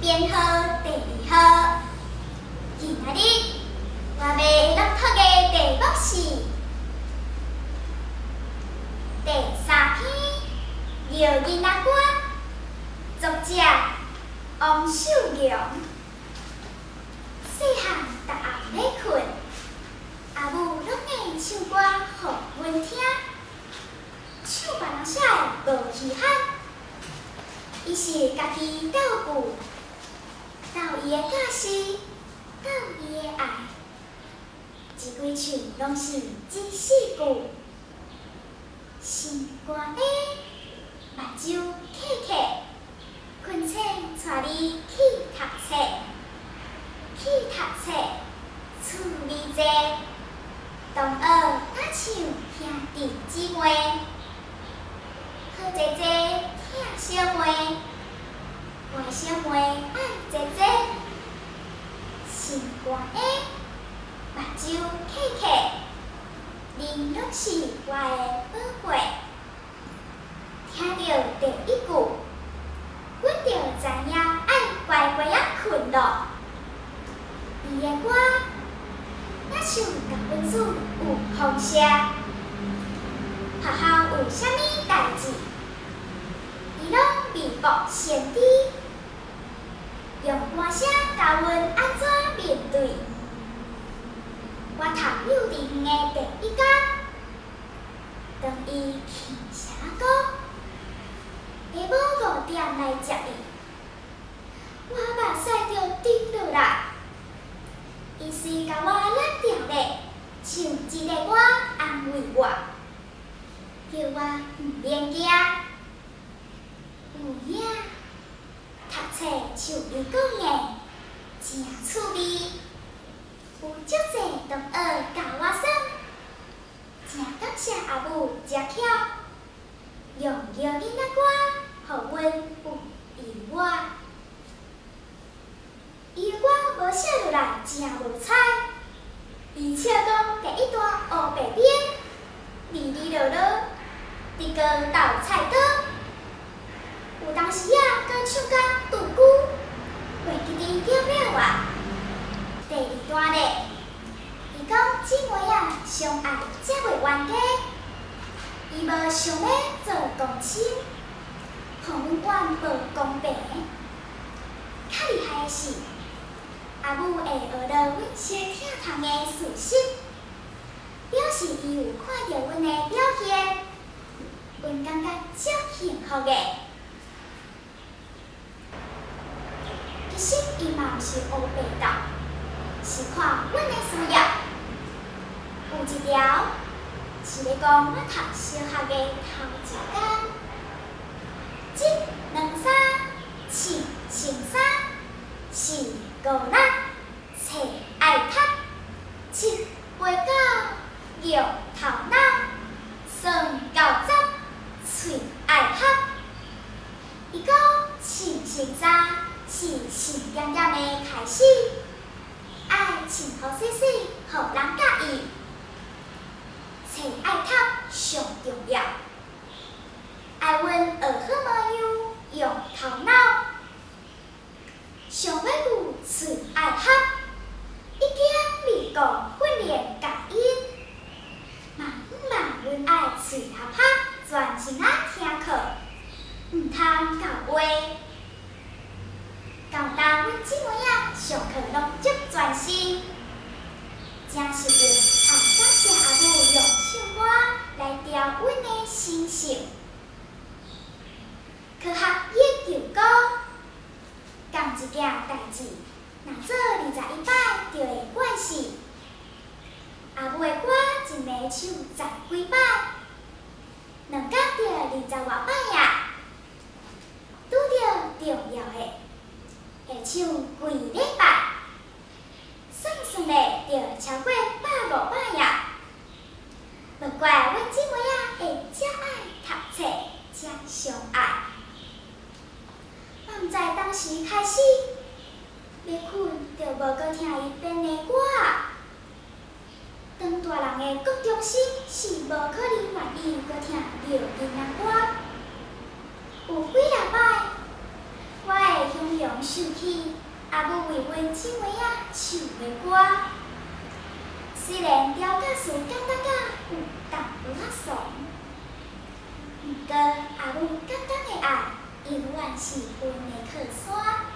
编号第2号。今仔日我要朗读的题目是第3篇《摇囡仔歌》，作者王秀良。细汉逐暗要困，阿母拢会唱歌互阮听，唱别人写的无稀罕。伊是家己斗句，斗伊的教示，斗伊的爱，一几句拢是真4句。心肝的，目睭刻刻，困醒带你去读册，去读册，趣味济。同学搭唱兄弟姊妹，好济济疼小妹，乖小妹爱济济。心肝的，目睭刻刻，恁拢是我的宝贝。听到第1句，阮就知影爱乖乖仔困咯。伊的歌若像甲阮子有放射，学校有啥物代志，伊拢微博先知，用歌声教阮安怎面对。我读幼稚园的第1天，当伊去啥讲，下午5点来接伊，我目屎就滴落来。伊随甲我揽着咧，唱一个歌安慰我，叫我毋免惊。有影，读册像伊讲的，真趣味。有足侪同学教我耍，真感谢阿母遮巧，用摇囡仔歌，互阮有意外。伊的歌无写落来真无彩，而且讲第1段黑白边，哩哩落落，伫个豆菜刀。有当时啊，佮唱甲拄久，袂记得了了我。第2段咧，伊讲姊妹啊相爱才袂冤家，伊无想要做公亲，互阮管无公平。较厉害的是，阿母会学着阮小疼痛的事实，表示伊有看到阮的表现，阮感觉足幸福的。其实伊嘛毋是黑白道。是看阮的需要，有一条是咧讲我读小学的头1天，1、2、3、7、乘3、4、5、6，册爱读，7、8、9、6头脑，算9、10，喙爱合。伊讲7乘3是4点点的开始。爱穿好洗洗，互人佮意。册爱读上重要，爱阮学好模样，用头脑。上尾句喙爱合，一点2个训练感音。嘛阮爱喙合合，专心啊听课，毋通教话。教导阮姊妹仔上课拢足专心，真是感谢阿母用唱歌来调阮的心性。科学研究讲，同一件代志，若做21摆就会惯势。阿母的歌一暝唱10几摆，2天就20外摆呀。拄着重要的，会唱几礼拜，算咧就超过150摆呀。莫怪阮姊妹仔会遮爱读册，遮相爱。我毋知当时开始要困，就无搁听伊编的歌啊。当大人的国中生是无可能愿意搁听摇囡仔歌。有几若摆，我会形容想起阿母为阮姊妹仔唱的歌，虽然调假词简单甲有淡薄仔爽，毋过阿母简单的爱永远是阮的靠山。